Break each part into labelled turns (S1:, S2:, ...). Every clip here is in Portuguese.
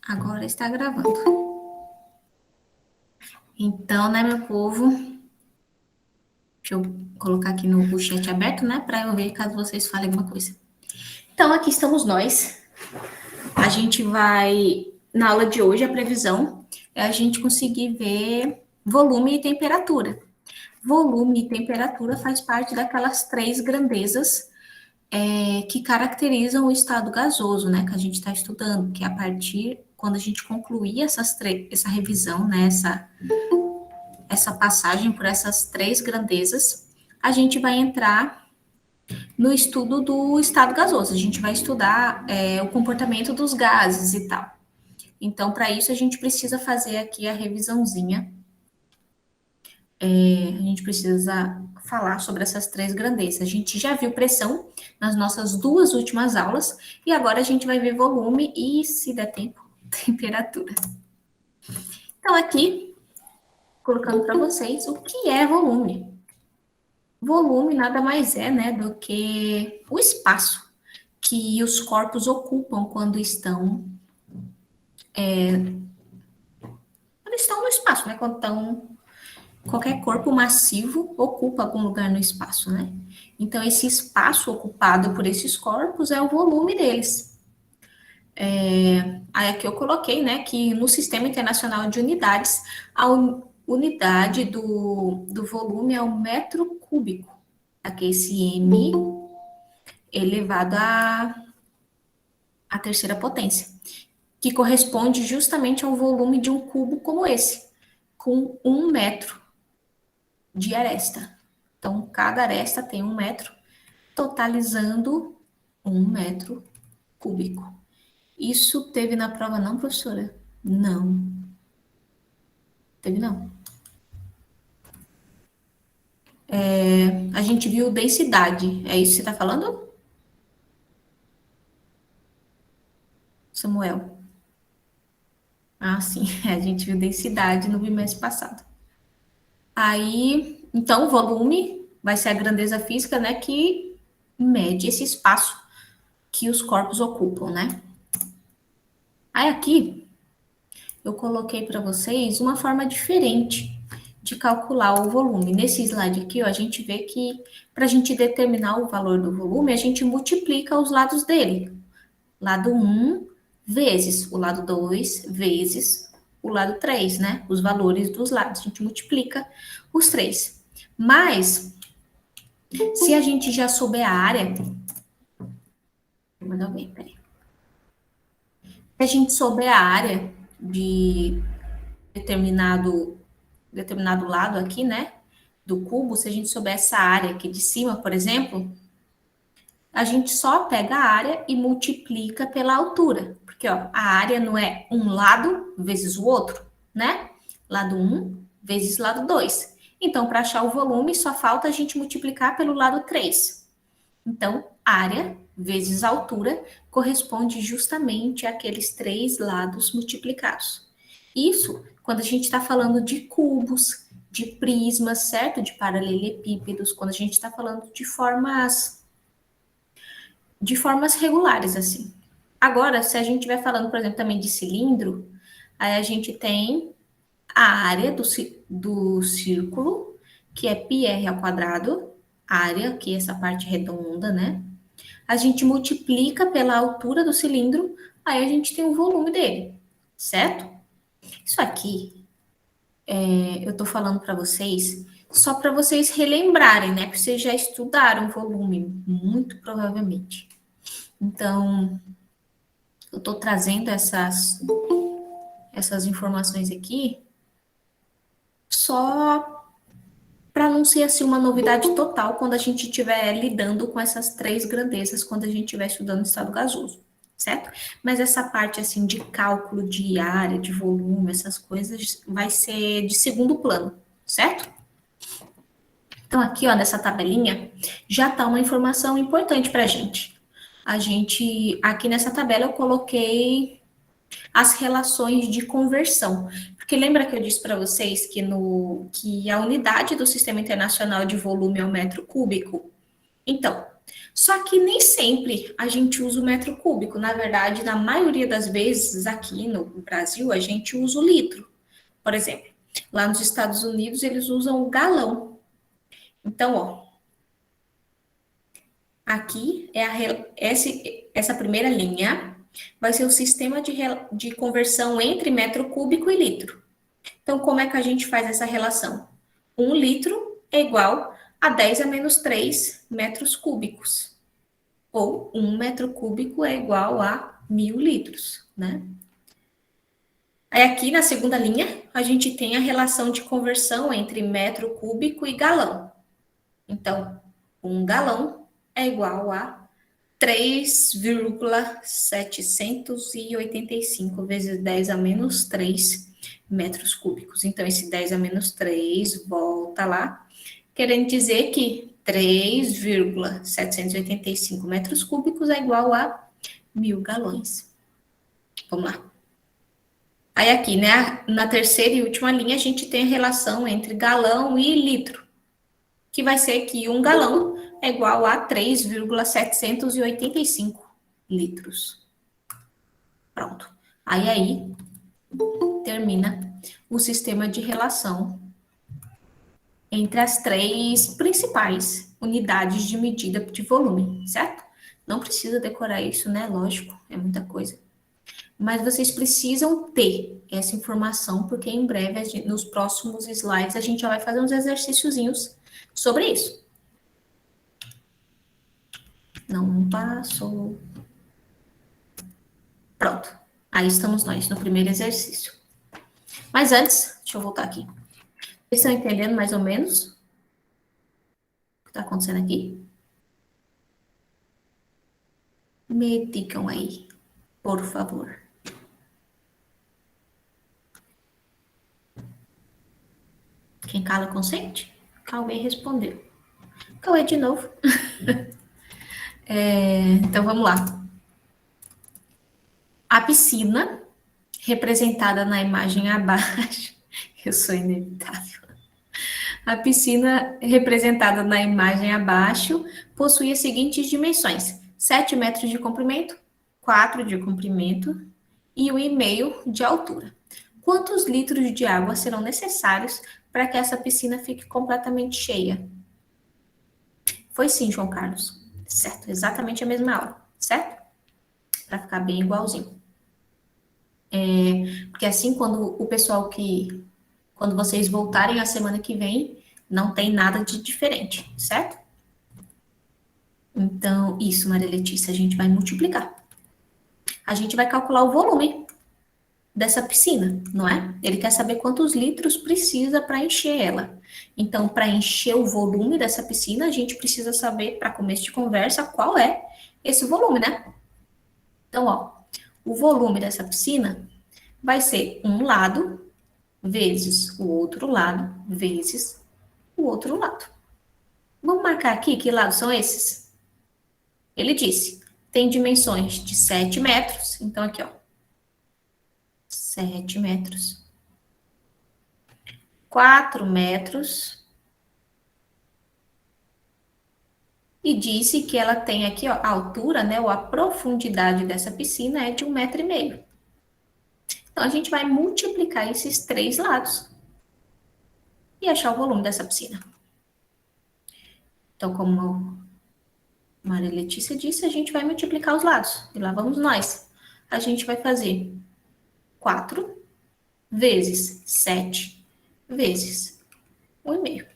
S1: Agora está gravando. Então, né, meu povo? Deixa eu colocar aqui no chat aberto, né, para eu ver caso vocês falem alguma coisa. Então, aqui estamos nós. A gente vai, na aula de hoje, a previsão é a gente conseguir ver volume e temperatura. Volume e temperatura faz parte daquelas três grandezas que caracterizam o estado gasoso, né, que a gente está estudando, que é a partir, quando a gente concluir essa revisão, né, essa passagem por essas três grandezas, a gente vai entrar no estudo do estado gasoso. A gente vai estudar o comportamento dos gases e tal. Então, para isso, a gente precisa fazer aqui a revisãozinha. A gente precisa falar sobre essas três grandezas. A gente já viu pressão nas nossas duas últimas aulas, e agora a gente vai ver volume e, se der tempo, temperatura. Então, aqui, colocando para vocês o que é volume. Volume nada mais é, né, do que o espaço que os corpos ocupam quando estão no espaço, né? Quando estão, qualquer corpo massivo ocupa algum lugar no espaço, né? Então, esse espaço ocupado por esses corpos é o volume deles. Aí aqui eu coloquei, né, que no Sistema Internacional de Unidades, a unidade do volume é o metro cúbico. Aqui esse M elevado à terceira potência, que corresponde justamente ao volume de um cubo como esse, com 1 metro de aresta. Então, cada aresta tem 1 metro, totalizando 1 metro cúbico. Isso teve na prova, não, professora? Não. Teve, não. A gente viu densidade. É isso que você está falando, Samuel? Ah, sim. A gente viu densidade no bimestre passado. Aí, então, o volume vai ser a grandeza física, né, que mede esse espaço que os corpos ocupam, né? Aí aqui eu coloquei para vocês uma forma diferente de calcular o volume. Nesse slide aqui, ó, a gente vê que para a gente determinar o valor do volume, a gente multiplica os lados dele. Lado 1 vezes o lado 2 vezes o lado 3, né? Os valores dos lados. A gente multiplica os três. Mas, se a gente já souber a área... Vou mandar alguém, peraí. Se a gente souber a área de determinado lado aqui, né? Do cubo, se a gente souber essa área aqui de cima, por exemplo, a gente só pega a área e multiplica pela altura. Porque, ó, a área não é um lado vezes o outro, né? Lado 1 vezes lado 2. Então, para achar o volume, só falta a gente multiplicar pelo lado 3. Então, área vezes altura corresponde justamente àqueles três lados multiplicados. Isso quando a gente está falando de cubos, de prismas, certo? De paralelepípedos, quando a gente está falando de formas regulares, assim. Agora, se a gente estiver falando, por exemplo, também de cilindro, aí a gente tem a área do círculo, que é πr ao quadrado, área, que é essa parte redonda, né? A gente multiplica pela altura do cilindro, aí a gente tem o volume dele, certo? Isso aqui, eu tô falando para vocês, só para vocês relembrarem, né? Porque vocês já estudaram volume, muito provavelmente. Então, eu tô trazendo essas informações aqui só para não ser assim uma novidade total quando a gente estiver lidando com essas três grandezas, quando a gente estiver estudando estado gasoso, certo? Mas essa parte assim de cálculo de área, de volume, essas coisas vai ser de segundo plano, certo? Então aqui, ó, nessa tabelinha, já tá uma informação importante para a gente. Aqui nessa tabela eu coloquei as relações de conversão. Porque lembra que eu disse para vocês que a unidade do Sistema Internacional de Volume é o metro cúbico? Então, Só que nem sempre a gente usa o metro cúbico. Na verdade, na maioria das vezes aqui no Brasil, a gente usa o litro. Por exemplo, lá nos Estados Unidos, eles usam o galão. Então, ó, aqui é essa primeira linha vai ser o sistema de conversão entre metro cúbico e litro. Então, como é que a gente faz essa relação? 1 litro é igual a 10 a menos 3 metros cúbicos. Ou 1 metro cúbico é igual a 1.000 litros, né? Aí aqui na segunda linha, a gente tem a relação de conversão entre metro cúbico e galão. Então, 1 galão é igual a 3,785 vezes 10 a menos 3 metros cúbicos. Então, esse 10 a menos 3 volta lá, querendo dizer que 3,785 metros cúbicos é igual a 1.000 galões. Vamos lá. Aí aqui, né, na terceira e última linha, a gente tem a relação entre galão e litro, que vai ser que 1 galão é igual a 3,785 litros. Pronto. Aí termina o sistema de relação entre as três principais unidades de medida de volume, certo? Não precisa decorar isso, né? Lógico, é muita coisa. Mas vocês precisam ter essa informação, porque em breve, nos próximos slides, a gente já vai fazer uns exercíciozinhos sobre isso. Não passou. Pronto. Aí estamos nós, no primeiro exercício. Mas antes, deixa eu voltar aqui. Vocês estão entendendo mais ou menos o que está acontecendo aqui? Me digam aí, por favor. Quem cala consente? Cauê respondeu. Cauê de novo. Então vamos lá. A piscina, representada na imagem abaixo, eu sou inevitável. A piscina, representada na imagem abaixo, possui as seguintes dimensões: 7 metros de comprimento, 4 de comprimento e 1,5 de altura. Quantos litros de água serão necessários para que essa piscina fique completamente cheia? Foi sim, João Carlos. Certo, exatamente a mesma aula, certo? Para ficar bem igualzinho. Porque assim, quando vocês voltarem a semana que vem, não tem nada de diferente, certo? Então, isso, Maria Letícia, a gente vai multiplicar. A gente vai calcular o volume dessa piscina, não é? Ele quer saber quantos litros precisa para encher ela. Então, para encher o volume dessa piscina, a gente precisa saber, para começo de conversa, qual é esse volume, né? Então, ó, o volume dessa piscina vai ser um lado vezes o outro lado vezes o outro lado. Vamos marcar aqui que lados são esses? Ele disse, tem dimensões de 7 metros, então aqui, ó, 7 metros, 4 metros, e disse que ela tem aqui, ó, a altura, né, ou a profundidade dessa piscina é de 1,5 m. Então, a gente vai multiplicar esses três lados e achar o volume dessa piscina. Então, como Maria Letícia disse, a gente vai multiplicar os lados. E lá vamos nós. A gente vai fazer 4 vezes 7 vezes 1,5.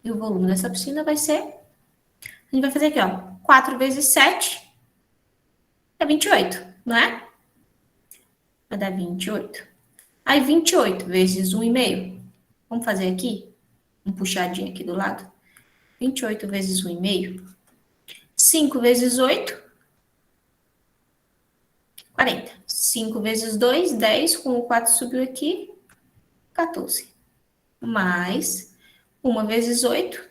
S1: E o volume dessa piscina vai ser... A gente vai fazer aqui, ó. 4 vezes 7 é 28, não é? Vai dar 28. Aí, 28 vezes 1,5. Vamos fazer aqui? Um puxadinho aqui do lado. 28 vezes 1,5. 5 vezes 8, 40. 5 vezes 2, 10. Com o 4 subiu aqui, 14. Mais 1 vezes 8,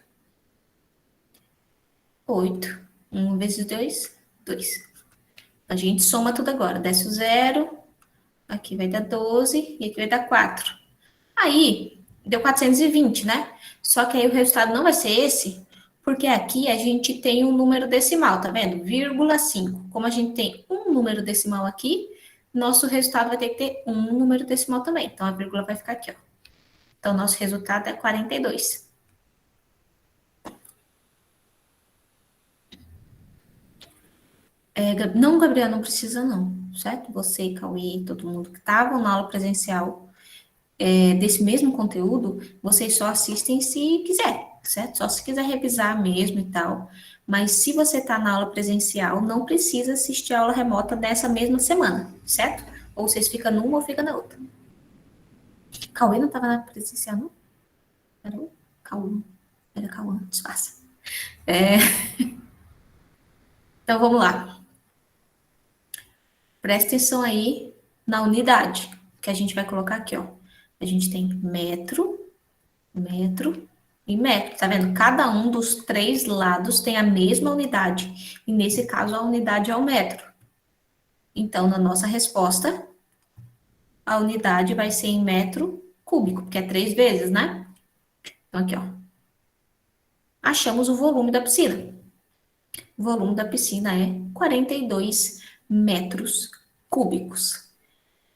S1: 8. 1 vezes 2, 2. A gente soma tudo agora. Desce o 0. Aqui vai dar 12 e aqui vai dar 4. Aí, deu 420, né? Só que aí o resultado não vai ser esse, Porque aqui a gente tem um número decimal, tá vendo? 0,5. Como a gente tem um número decimal aqui, nosso resultado vai ter que ter um número decimal também. Então, a vírgula vai ficar aqui, ó. Então, nosso resultado é 42. Não, Gabriel, não precisa não, certo? Você, Cauê, todo mundo que estavam na aula presencial desse mesmo conteúdo, vocês só assistem se quiser, certo? Só se quiser revisar mesmo e tal. Mas se você está na aula presencial, não precisa assistir a aula remota dessa mesma semana, certo? Ou vocês ficam numa ou ficam na outra. Cauê não estava na presencial, não? Era o Cauã. Era Cauã, disfarça. Então vamos lá. Presta atenção aí na unidade que a gente vai colocar aqui, ó. A gente tem metro, metro e metro. Tá vendo? Cada um dos três lados tem a mesma unidade. E nesse caso, a unidade é o metro. Então, na nossa resposta, a unidade vai ser em metro cúbico, porque é 3 vezes, né? Então, aqui, ó. Achamos o volume da piscina. O volume da piscina é 42 metros cúbicos.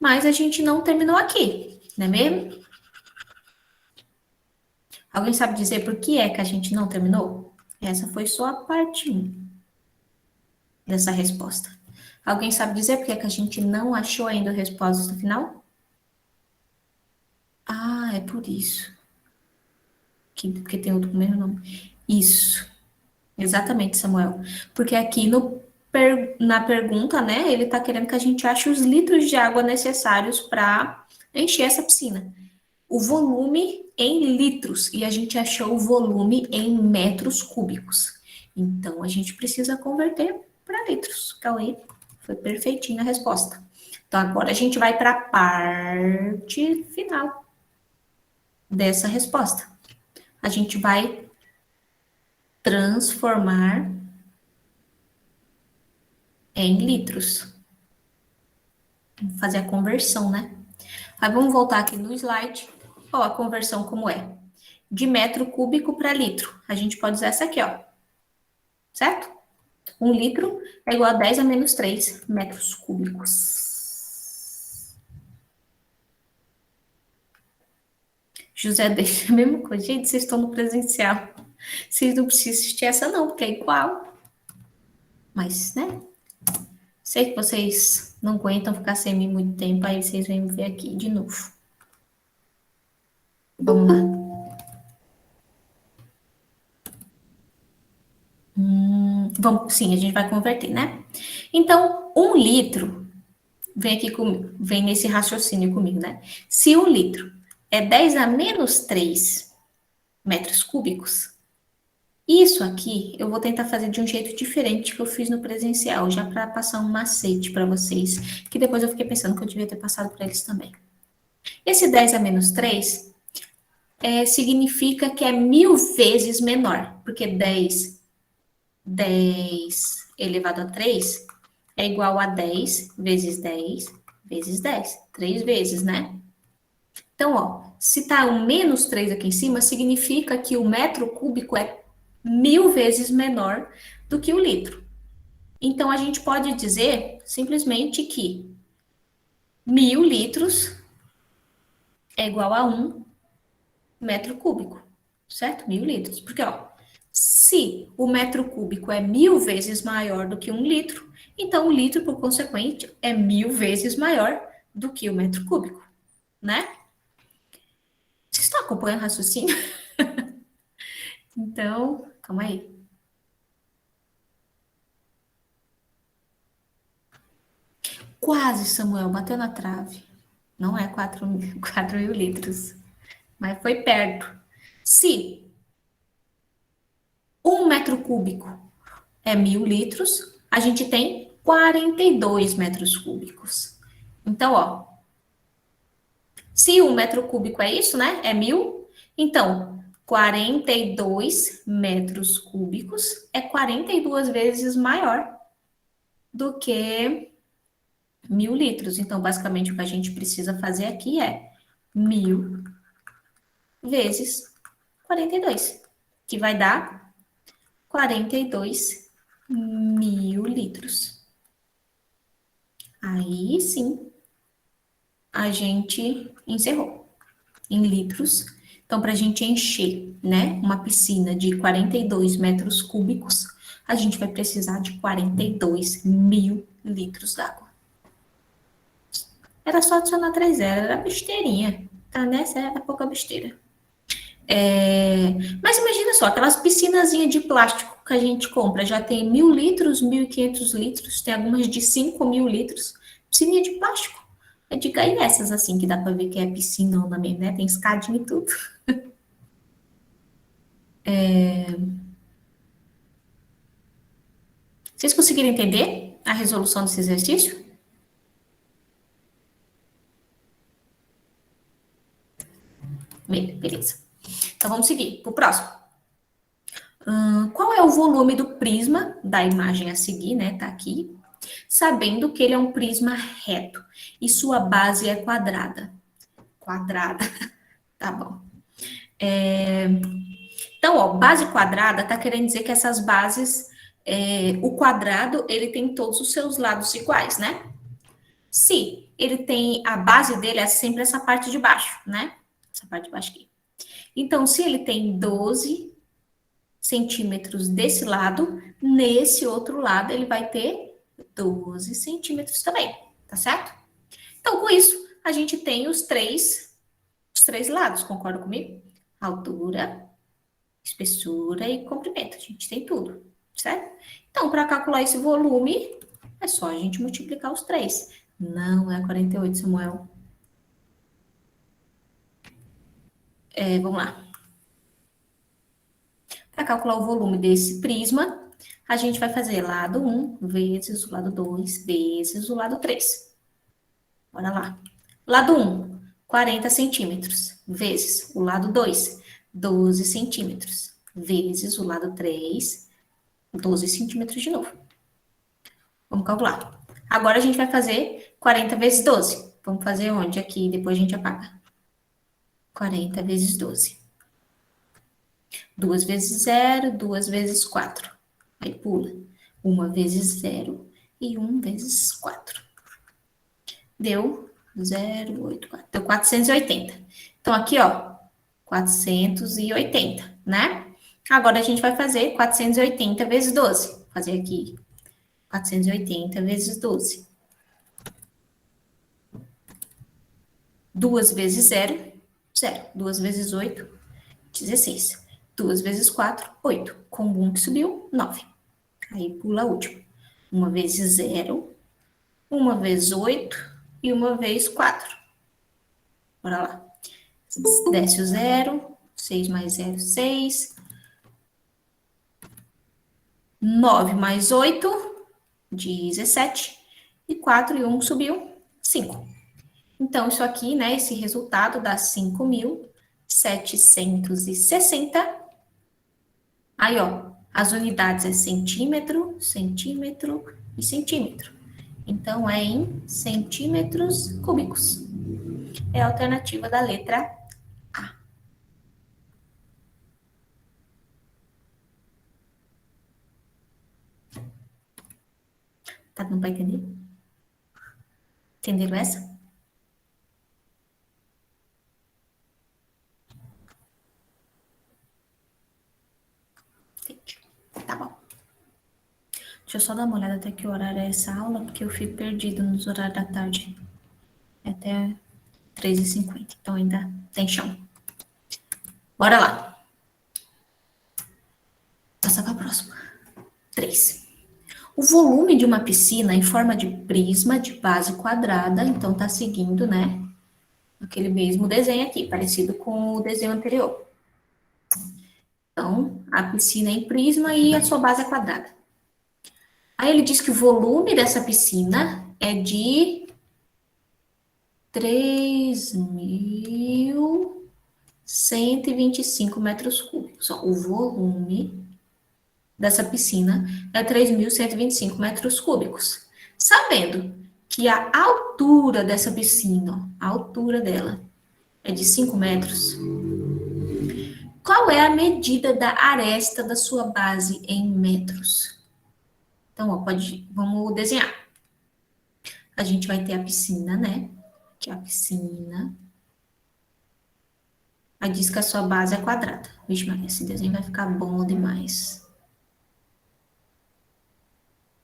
S1: Mas a gente não terminou aqui, não é mesmo? Alguém sabe dizer por que é que a gente não terminou? Essa foi só a parte 1 dessa resposta. Alguém sabe dizer por que é que a gente não achou ainda a resposta final? Ah, é por isso. Porque tem outro com o mesmo nome. Isso. Exatamente, Samuel. Porque aqui na pergunta, né, ele está querendo que a gente ache os litros de água necessários para encher essa piscina. O volume em litros, e a gente achou o volume em metros cúbicos. Então, a gente precisa converter para litros. Cauê, foi perfeitinha a resposta. Então, agora a gente vai para a parte final dessa resposta. A gente vai transformar em litros. Vamos fazer a conversão, né? Aí vamos voltar aqui no slide. Ó, a conversão como é. De metro cúbico para litro. A gente pode usar essa aqui, ó. Certo? 1 litro é igual a 10 a menos 3 metros cúbicos. José deixa a mesma coisa. Gente, vocês estão no presencial. Vocês não precisam assistir essa não, porque é igual. Mas, né? Sei que vocês não aguentam ficar sem mim muito tempo, aí vocês vêm me ver aqui de novo. Vamos lá. Vamos, sim, a gente vai converter, né? Então, 1 litro, vem aqui comigo, vem nesse raciocínio comigo, né? Se 1 litro é 10 a menos 3 metros cúbicos, isso aqui eu vou tentar fazer de um jeito diferente que eu fiz no presencial, já para passar um macete para vocês, que depois eu fiquei pensando que eu devia ter passado para eles também. Esse 10 a menos 3 significa que é 1000 vezes menor, porque 10 elevado a 3 é igual a 10 vezes 10 vezes 10. 3 vezes, né? Então, ó, se tá um menos 3 aqui em cima, significa que o metro cúbico é 1000 vezes menor do que o litro. Então, a gente pode dizer simplesmente que 1000 litros é igual a 1 metro cúbico, certo? 1000 litros. Porque, ó, se o metro cúbico é 1000 vezes maior do que 1 litro, então o litro, por consequente, é 1000 vezes maior do que o metro cúbico, né? Vocês estão acompanhando o raciocínio? Então, calma aí. Quase, Samuel, bateu na trave. Não é 4 mil litros, mas foi perto. Se 1 metro cúbico é 1000 litros, a gente tem 42 metros cúbicos. Então, ó, se 1 metro cúbico é isso, né? É 1000. Então, 42 metros cúbicos é 42 vezes maior do que 1000 litros. Então, basicamente, o que a gente precisa fazer aqui é 1000 vezes 42, que vai dar 42 mil litros. Aí sim, a gente encerrou em litros. Então, para a gente encher, né, uma piscina de 42 metros cúbicos, a gente vai precisar de 42 mil litros d'água. Era só adicionar 3 zeros, era besteirinha. Tá, né? Era pouca besteira. Mas imagina só, aquelas piscinazinhas de plástico que a gente compra, já tem 1.000 litros, 1.500 litros, tem algumas de 5.000 litros. Piscininha de plástico. É de cair essas assim, que dá pra ver que é piscinona mesmo, né? Tem escadinha e tudo. Vocês conseguiram entender a resolução desse exercício? Beleza. Então vamos seguir para o próximo. Qual é o volume do prisma da imagem a seguir, né? Tá aqui. Sabendo que ele é um prisma reto e sua base é quadrada. Quadrada, tá bom. Então, ó, base quadrada tá querendo dizer que essas bases, o quadrado, ele tem todos os seus lados iguais, né? Se ele tem, a base dele é sempre essa parte de baixo, né? Essa parte de baixo aqui. Então, se ele tem 12 centímetros desse lado, nesse outro lado ele vai ter 12 centímetros também, tá certo? Então, com isso, a gente tem os três lados, concorda comigo? Altura, espessura e comprimento, a gente tem tudo, certo? Então, para calcular esse volume, é só a gente multiplicar os três. Não é 48, Samuel. Vamos lá. Para calcular o volume desse prisma, a gente vai fazer lado 1 vezes o lado 2 vezes o lado 3. Bora lá. Lado 1, 40 centímetros, vezes o lado 2, 12 centímetros, vezes o lado 3, 12 centímetros de novo. Vamos calcular. Agora a gente vai fazer 40 vezes 12. Vamos fazer onde? Aqui, depois a gente apaga. 40 vezes 12. 2 vezes 0, 2 vezes 4. Aí pula. 1 vezes 0 e 1 vezes 4. Deu 0,84. Deu 480. Então, aqui, ó, 480, né? Agora, a gente vai fazer 480 vezes 12. Vou fazer aqui 480 vezes 12. 2 vezes 0, 0. 2 vezes 8, 16. 2 vezes 4, 8. Com 1 que subiu, 9. Aí pula a última. 1 vezes 0, 1 vezes 8 e 1 vez 4. Bora lá. Desce o 0, 6 mais 0, 6. 9 mais 8, 17. E 4 e 1 subiu, 5. Então, isso aqui, né, esse resultado dá 5.760. Aí, ó, as unidades é centímetro, centímetro e centímetro. Então, é em centímetros cúbicos. É a alternativa da letra A. Tá dando para entender? Entenderam essa? Entendi. Tá bom. Deixa eu só dar uma olhada até que horário é essa aula, porque eu fico perdido nos horários da tarde. É até 3h50, então ainda tem chão. Bora lá. Passar para a próxima. 3. O volume de uma piscina em forma de prisma de base quadrada, então tá seguindo, né? Aquele mesmo desenho aqui, parecido com o desenho anterior. Então, a piscina é em prisma e a sua base é quadrada. Aí ele diz que o volume dessa piscina é de 3.125 metros cúbicos. O volume dessa piscina é 3.125 metros cúbicos. Sabendo que a altura dessa piscina, a altura dela, é de 5 metros, qual Qual é a medida da aresta da sua base em metros? Então, ó, vamos desenhar. A gente vai ter a piscina, né? Aqui é a piscina. Aí diz que a sua base é quadrada. Vixe, Maria, esse desenho vai ficar bom demais.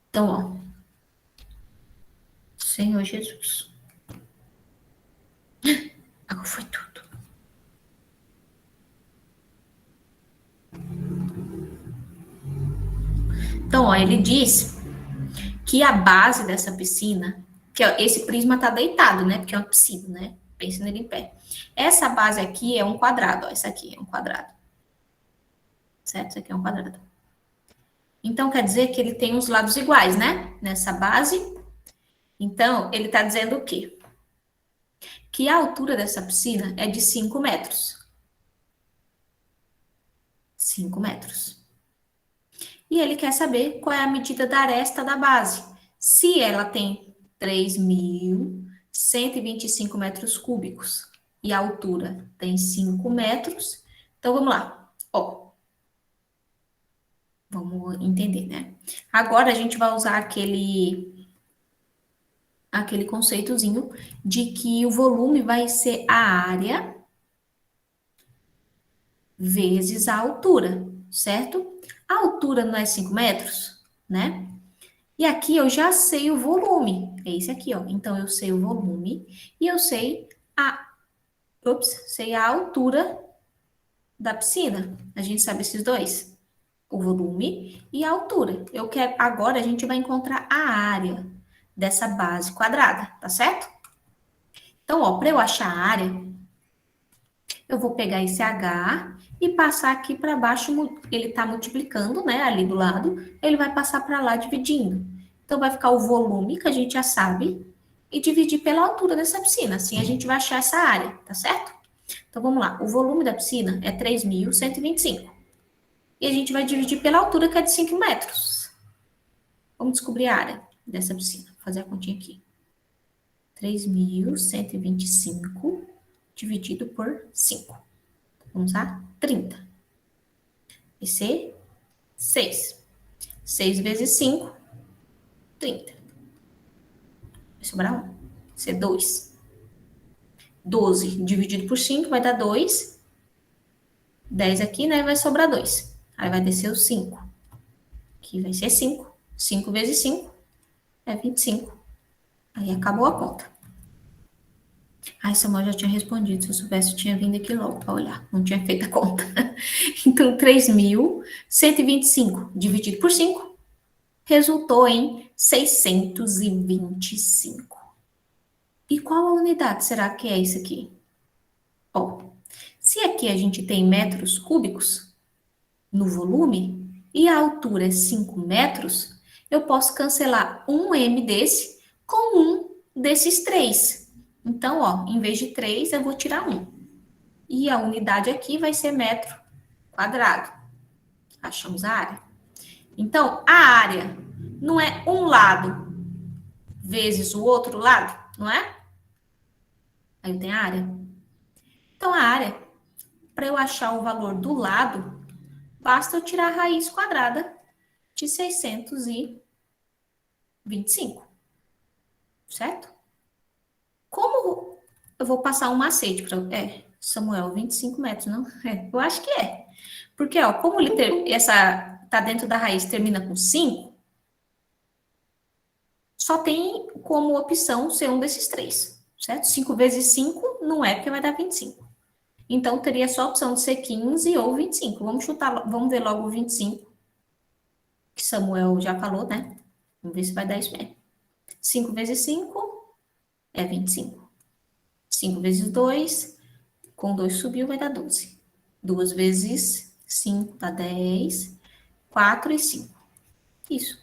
S1: Então, ó. Senhor Jesus. Agora foi tudo. Então, ó, ele diz que a base dessa piscina, que ó, esse prisma tá deitado, né? Porque é uma piscina, né? Pense nele em pé. Essa base aqui é um quadrado, ó. Essa aqui é um quadrado. Certo? Isso aqui é um quadrado. Então, quer dizer que ele tem os lados iguais, né? Nessa base. Então, ele tá dizendo o quê? Que a altura dessa piscina é de 5 metros. 5 metros. E ele quer saber qual é a medida da aresta da base. Se ela tem 3.125 metros cúbicos e a altura tem 5 metros, então vamos lá. Ó, vamos entender, né? Agora a gente vai usar aquele conceitozinho de que o volume vai ser a área vezes a altura, certo? A altura não é 5 metros, né? E aqui eu já sei o volume. É esse aqui, ó. Então eu sei o volume e eu sei sei a altura da piscina. A gente sabe esses dois, o volume e a altura. Eu quero agora a gente vai encontrar a área dessa base quadrada, tá certo? Então, ó, para eu achar a área, eu vou pegar esse H e passar aqui para baixo, ele está multiplicando, né, ali do lado, ele vai passar para lá dividindo. Então, vai ficar o volume, que a gente já sabe, e dividir pela altura dessa piscina. Assim, a gente vai achar essa área, tá certo? Então, vamos lá. O volume da piscina é 3.125. E a gente vai dividir pela altura, que é de 5 metros. Vamos descobrir a área dessa piscina. Vou fazer a continha aqui. 3.125 dividido por 5. Vamos lá? 30. Vai ser 6. 6 vezes 5, 30. Vai sobrar 1. Vai ser 2. 12 dividido por 5 vai dar 2. 10 aqui, né? Vai sobrar 2. Aí vai descer o 5. Aqui vai ser 5. 5 vezes 5 é 25. Aí acabou a conta. Ai, Samuel já tinha respondido. Se eu soubesse, eu tinha vindo aqui logo para olhar. Não tinha feito a conta. Então, 3.125 dividido por 5 resultou em 625. E qual a unidade será que é isso aqui? Ó, se aqui a gente tem metros cúbicos no volume e a altura é 5 metros, eu posso cancelar um m desse com um desses três. Então, ó, em vez de 3, eu vou tirar 1. E a unidade aqui vai ser metro quadrado. Achamos a área. Então, a área não é um lado vezes o outro lado, não é? Aí tem a área. Então, a área, para eu achar o valor do lado, basta eu tirar a raiz quadrada de 625, certo? Como eu vou passar um macete para... Samuel, 25 metros, não? Eu acho que é. Porque, ó, como essa tá dentro da raiz termina com 5, só tem como opção ser um desses três, certo? 5 vezes 5 não é, porque vai dar 25. Então, teria só a opção de ser 15 ou 25. Vamos chutar, vamos ver logo o 25, que Samuel já falou, né? Vamos ver se vai dar isso mesmo. 5 vezes 5 é 25. 5 vezes 2, com 2 subiu, vai dar 12. 2 vezes 5 dá 10. 4 e 5. Isso.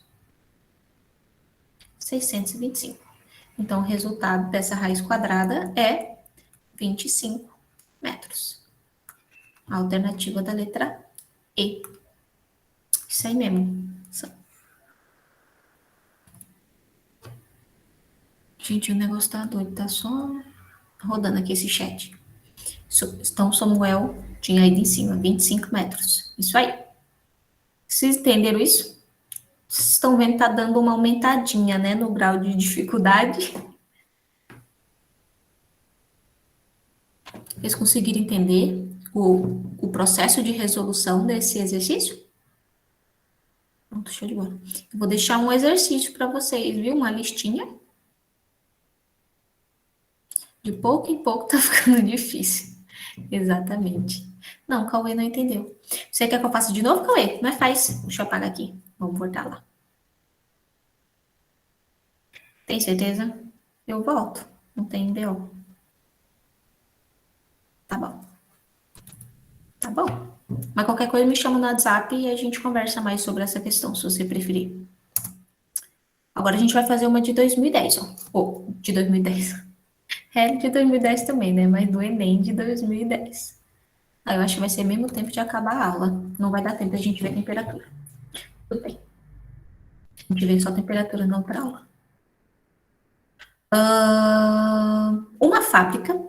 S1: 625. Então, o resultado dessa raiz quadrada é 25 metros. A alternativa da letra E. Isso aí mesmo. Gente, o negócio tá doido, tá só rodando aqui esse chat. Então, Samuel tinha ido em cima, 25 metros. Isso aí. Vocês entenderam isso? Vocês estão vendo que tá dando uma aumentadinha, né, no grau de dificuldade. Vocês conseguiram entender o processo de resolução desse exercício? Pronto, show de bola. Eu vou deixar um exercício para vocês, viu? Uma listinha. De pouco em pouco tá ficando difícil. Exatamente. Não, Cauê não entendeu. Você quer que eu faça de novo, Cauê? Não é faz. Deixa eu apagar aqui. Vamos voltar lá. Tem certeza? Eu volto. Não tem BO. Tá bom. Tá bom. Mas qualquer coisa me chama no WhatsApp e a gente conversa mais sobre essa questão, se você preferir. Agora a gente vai fazer uma de 2010, ó. Ou, de 2010. É de 2010 também, né? Mas do Enem de 2010. Aí eu acho que vai ser mesmo tempo de acabar a aula. Não vai dar tempo da gente ver a temperatura. Tudo bem. A gente vê só a temperatura na outra aula. Uma fábrica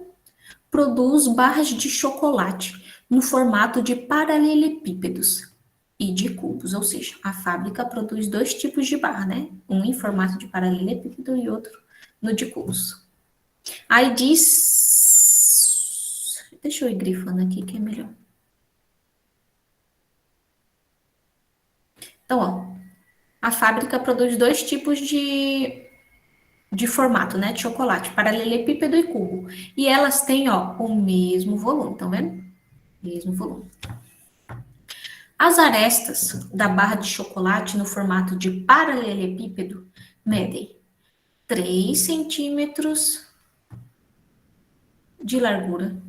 S1: produz barras de chocolate no formato de paralelepípedos e de cubos, ou seja, a fábrica produz dois tipos de barra, né? Um em formato de paralelepípedo e outro no de cubos. Aí diz. Deixa eu ir grifando aqui que é melhor. Então, ó, a fábrica produz dois tipos de formato, né? De chocolate, paralelepípedo e cubo. E elas têm, ó, o mesmo volume, tá vendo? Mesmo volume. As arestas da barra de chocolate no formato de paralelepípedo medem 3 centímetros de largura,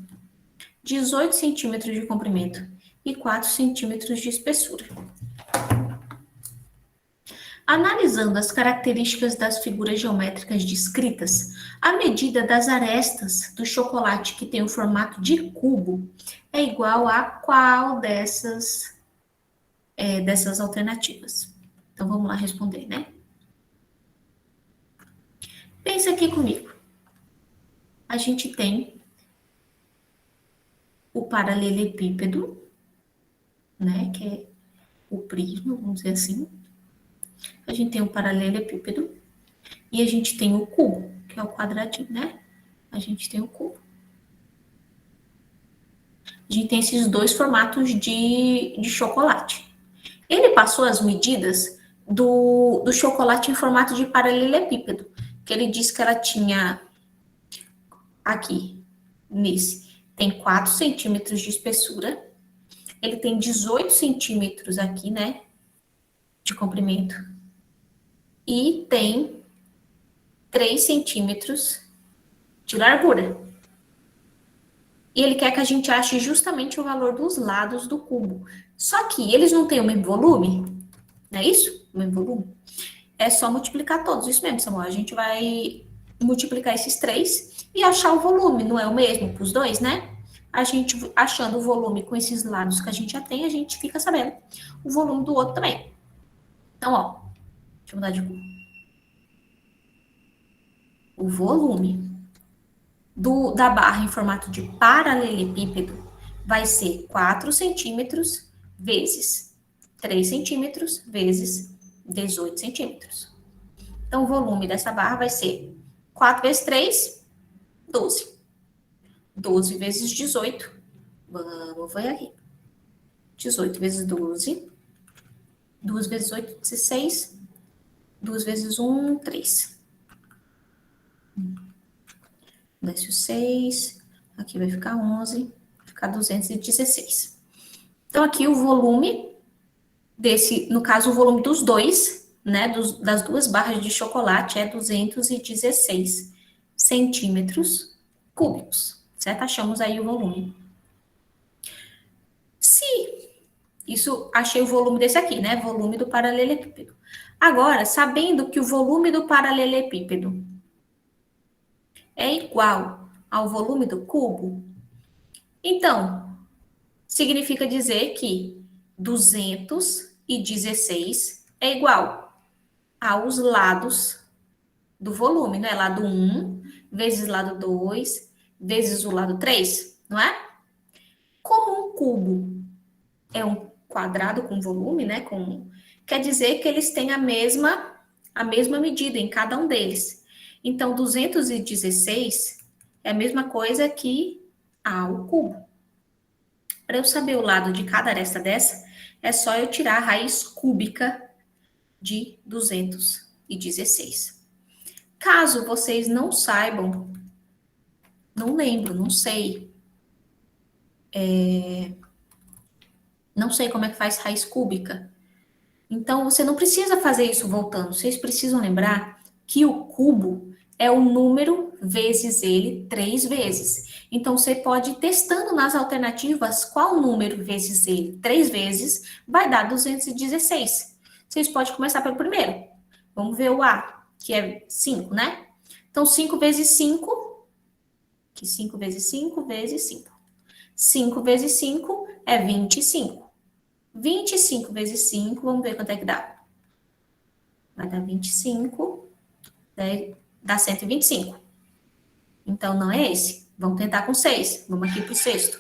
S1: 18 centímetros de comprimento e 4 centímetros de espessura. Analisando as características das figuras geométricas descritas, a medida das arestas do chocolate que tem o formato de cubo é igual a qual dessas alternativas? Então vamos lá responder, né? Pensa aqui comigo. A gente tem o paralelepípedo, né, que é o prisma, vamos dizer assim. A gente tem o paralelepípedo e a gente tem o cubo, que é o quadradinho, né? A gente tem o cubo. A gente tem esses dois formatos de chocolate. Ele passou as medidas do chocolate em formato de paralelepípedo, que ele disse que ela tinha aqui, nesse, tem 4 centímetros de espessura, ele tem 18 centímetros aqui, né, de comprimento, e tem 3 centímetros de largura. E ele quer que a gente ache justamente o valor dos lados do cubo. Só que eles não têm o mesmo volume, não é isso? O mesmo volume. É só multiplicar todos, isso mesmo, Samuel. A gente vai multiplicar esses três e achar o volume, não é o mesmo para os dois, né? A gente achando o volume com esses lados que a gente já tem, a gente fica sabendo o volume do outro também. Então, ó, deixa eu mudar de cor. O volume da barra em formato de paralelepípedo vai ser 4 centímetros vezes 3 centímetros vezes 18 centímetros. Então, o volume dessa barra vai ser 4 vezes 3, 12. 12 vezes 18. Vamos ver aqui. 18 vezes 12. 2 vezes 8, 16. 2 vezes 1, 3. Desce o 6. Aqui vai ficar 11. Vai ficar 216. Então, aqui o volume desse, no caso, o volume dos dois, né, das duas barras de chocolate é 216 centímetros cúbicos, certo? Achamos aí o volume. Se isso, achei o volume desse aqui, né? Volume do paralelepípedo. Agora, sabendo que o volume do paralelepípedo é igual ao volume do cubo, então, significa dizer que 216 é igual aos lados do volume, não é? Lado 1 vezes lado 2 vezes o lado 3, não é? cubo é um quadrado com volume, né? Quer dizer que eles têm a mesma medida em cada um deles. Então, 216 é a mesma coisa que A ao cubo. Para eu saber o lado de cada aresta dessa, é só eu tirar a raiz cúbica de 216. Caso vocês não saibam, não lembro, não sei. Não sei como é que faz raiz cúbica. Então, você não precisa fazer isso voltando. Vocês precisam lembrar que o cubo é o número vezes ele 3 vezes. Então, você pode ir testando nas alternativas qual número vezes ele 3 vezes vai dar 216. Vocês podem começar pelo primeiro. Vamos ver o A, que é 5, né? Então, 5 vezes 5, que 5 vezes 5 vezes 5. 5 vezes 5 é 25. 25 vezes 5, vamos ver quanto é que dá. Vai dar 25, dá 125. Então, não é esse. Vamos tentar com 6. Vamos aqui para o sexto.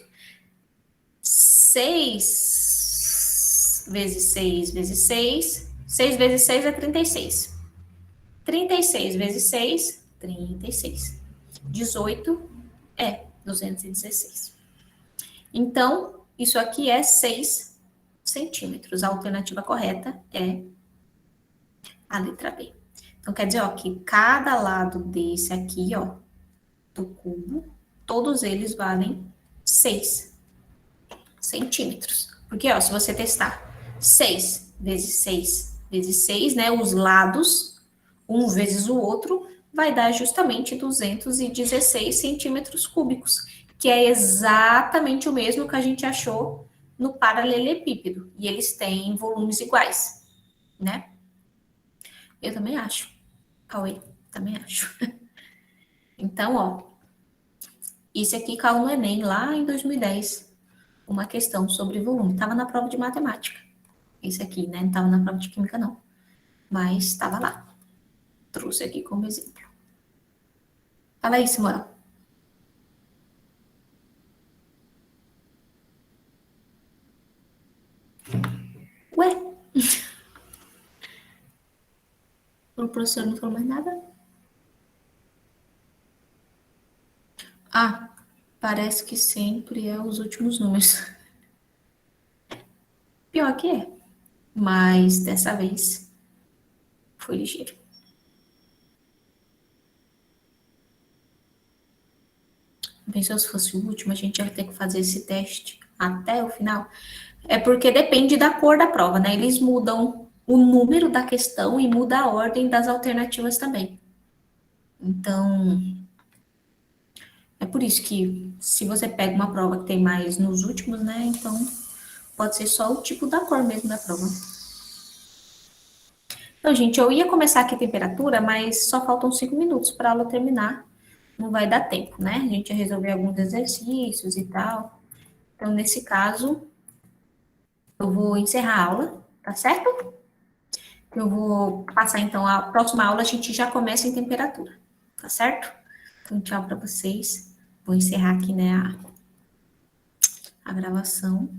S1: 6 vezes 6 vezes 6. 6 vezes 6 é 36. 36 vezes 6, 36. 18 é 216. Então, isso aqui é 6 centímetros. A alternativa correta é a letra B. Então, quer dizer, ó, que cada lado desse aqui, ó, do cubo, todos eles valem 6 centímetros. Porque, ó, se você testar 6 vezes 6 vezes 6, né, os lados, um vezes o outro, vai dar justamente 216 centímetros cúbicos, que é exatamente o mesmo que a gente achou no paralelepípedo. E eles têm volumes iguais, né? Eu também acho. Cauê, também acho. Então, ó, isso aqui caiu no Enem lá em 2010. Uma questão sobre volume. Estava na prova de matemática. Esse aqui, né? Não estava na prova de química, não. Mas estava lá. Trouxe aqui como exemplo. Fala aí, Simão. Ué? O professor não falou mais nada? Ah, parece que sempre é os últimos números. Pior que é. Mas dessa vez foi ligeiro. Pensou se fosse o último, a gente ia ter que fazer esse teste até o final. É porque depende da cor da prova, né? Eles mudam o número da questão e muda a ordem das alternativas também. Então, é por isso que se você pega uma prova que tem mais nos últimos, né? Então, pode ser só o tipo da cor mesmo da prova. Então, gente, eu ia começar aqui a temperatura, mas só faltam 5 minutos para a aula terminar. Não vai dar tempo, né? A gente ia resolver alguns exercícios e tal. Então, nesse caso, eu vou encerrar a aula, tá certo? Eu vou passar, então, a próxima aula a gente já começa em temperatura, tá certo? Então, tchau para vocês. Vou encerrar aqui, né, a gravação.